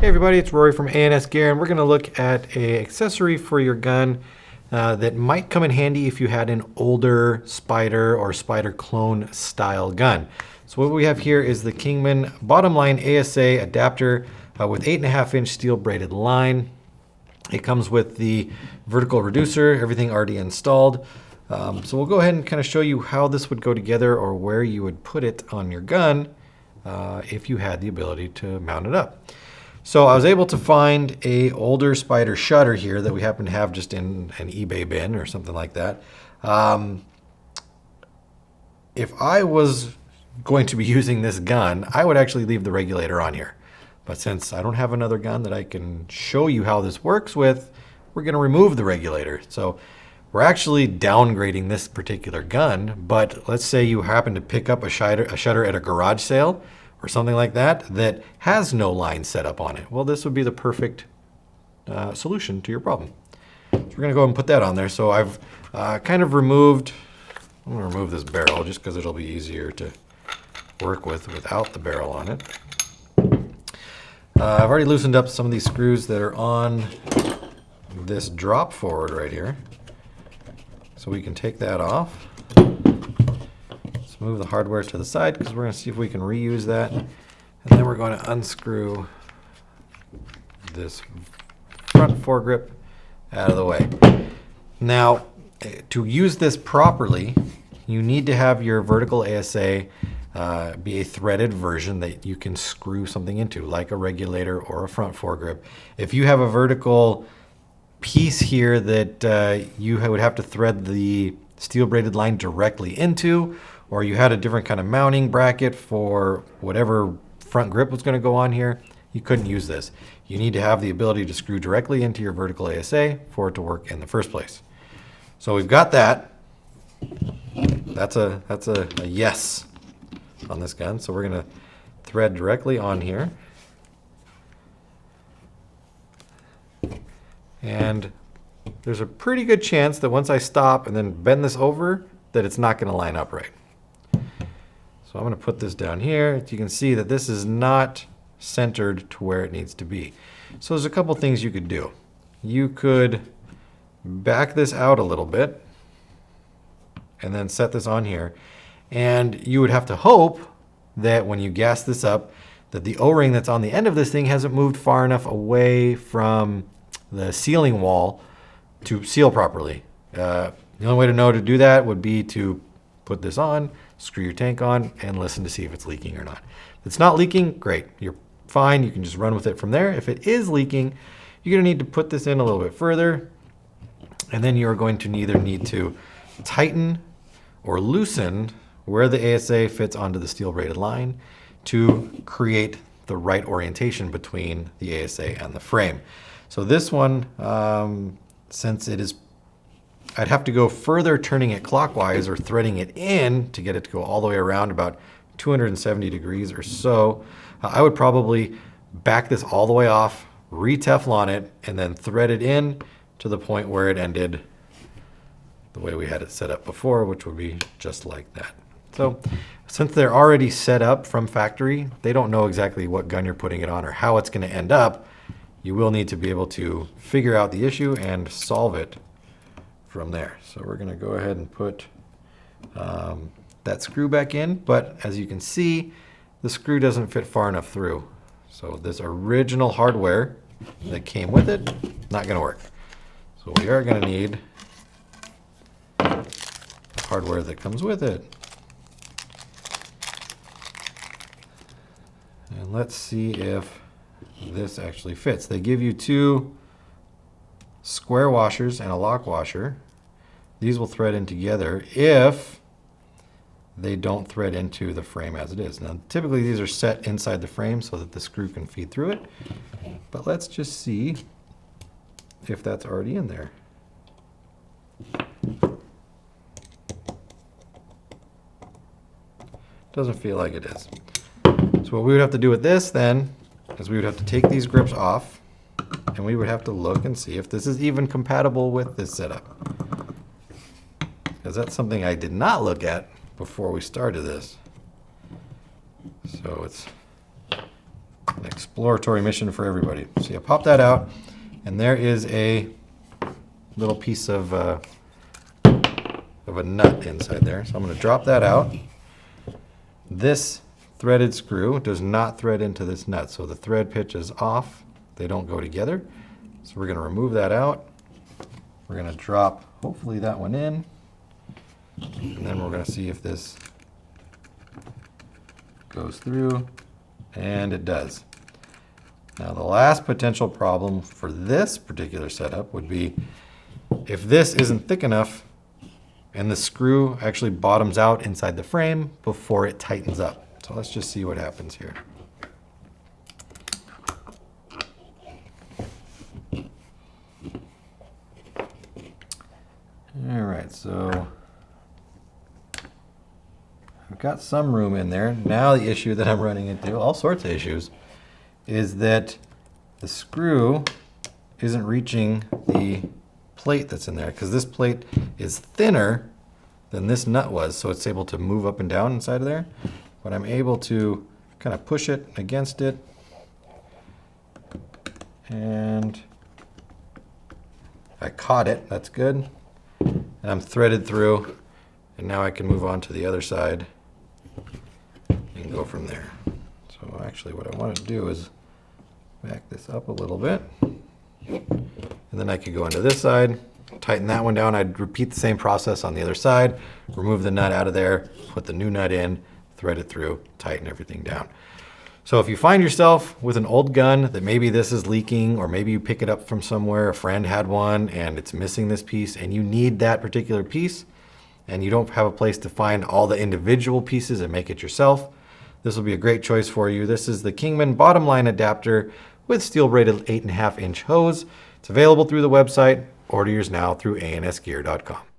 Hey everybody, it's Rory from ANS Gear, and we're going to look at an accessory for your gun that might come in handy if you had an older Spyder or Spyder clone style gun. So what we have here is the Kingman Bottomline ASA adapter with 8.5-inch steel braided line. It comes with the vertical reducer, everything already installed. So we'll go ahead and kind of show you how this would go together or where you would put it on your gun if you had the ability to mount it up. So I was able to find a older Spyder shutter here that we happen to have just in an eBay bin or something like that. If I was going to be using this gun, I would actually leave the regulator on here. But since I don't have another gun that I can show you how this works with, we're going to remove the regulator. So we're actually downgrading this particular gun, but let's say you happen to pick up a shutter at a garage sale or something like that that has no line set up on it. Well, this would be the perfect solution to your problem. So we're going to go ahead and put that on there. So I've kind of removed, I'm going to remove this barrel just because it'll be easier to work with without the barrel on it. I've already loosened up some of these screws that are on this drop forward right here. So we can take that off. Let's move the hardware to the side because we're going to see if we can reuse that. And then we're going to unscrew this front foregrip out of the way. Now, to use this properly, you need to have your vertical ASA be a threaded version that you can screw something into, like a regulator or a front foregrip. If you have a vertical piece here that you would have to thread the steel braided line directly into, or you had a different kind of mounting bracket for whatever front grip was going to go on here, you couldn't use this. You need to have the ability to screw directly into your vertical ASA for it to work in the first place. So we've got that. That's a yes on this gun. So we're going to thread directly on here. And there's a pretty good chance that once I stop and then bend this over, that it's not going to line up right. So I'm going to put this down here. You can see that this is not centered to where it needs to be. So there's a couple things you could do. You could back this out a little bit and then set this on here. And you would have to hope that when you gas this up, that the O-ring that's on the end of this thing hasn't moved far enough away from the sealing wall to seal properly. The only way to know to do that would be to put this on, screw your tank on, and listen to see if it's leaking or not. If it's not leaking, great. You're fine. You can just run with it from there. If it is leaking, you're going to need to put this in a little bit further, and then you're going to either need to tighten or loosen where the ASA fits onto the steel braided line to create the right orientation between the ASA and the frame. So this one, since it is, I'd have to go further turning it clockwise or threading it in to get it to go all the way around about 270 degrees or so. I would probably back this all the way off, re-Teflon it, and then thread it in to the point where it ended the way we had it set up before, which would be just like that. So since they're already set up from factory, they don't know exactly what gun you're putting it on or how it's going to end up. You will need to be able to figure out the issue and solve it from there. So we're going to go ahead and put that screw back in, but as you can see, the screw doesn't fit far enough through. So this original hardware that came with it, not going to work. So we are going to need hardware that comes with it. And let's see if this actually fits. They give you two square washers and a lock washer. These will thread in together if they don't thread into the frame as it is. Now, typically these are set inside the frame so that the screw can feed through it. But let's just see if that's already in there. Doesn't feel like it is. So what we would have to do with this then is we would have to take these grips off and we would have to look and see if this is even compatible with this setup. Because that's something I did not look at before we started this. So it's An exploratory mission for everybody. So you pop that out, and there is a little piece of a nut inside there. So I'm going to drop that out. This threaded screw does not thread into this nut, so the thread pitch is off. They don't go together. So we're going to remove that out. We're going to drop, hopefully, that one in. And then we're going to see if this goes through, and it does. Now the last potential problem for this particular setup would be if this isn't thick enough and the screw actually bottoms out inside the frame before it tightens up. So let's just see what happens here. All right, so I've got some room in there. Now the issue that I'm running into, all sorts of issues, is that the screw isn't reaching the plate that's in there, because this plate is thinner than this nut was, so it's able to move up and down inside of there. But I'm able to kind of push it against it, and I caught it. That's good. And I'm threaded through, and now I can move on to the other side and go from there. So actually what I want to do is back this up a little bit, and then I could go into this side, tighten that one down. I'd repeat the same process on the other side, remove the nut out of there, put the new nut in, thread it through, tighten everything down. So if you find yourself with an old gun that maybe this is leaking, or maybe you pick it up from somewhere, a friend had one and it's missing this piece, and you need that particular piece, and you don't have a place to find all the individual pieces and make it yourself, this will be a great choice for you. This is the Kingman Bottomline adapter with steel braided 8.5-inch hose. It's available through the website. Order yours now through ansgear.com.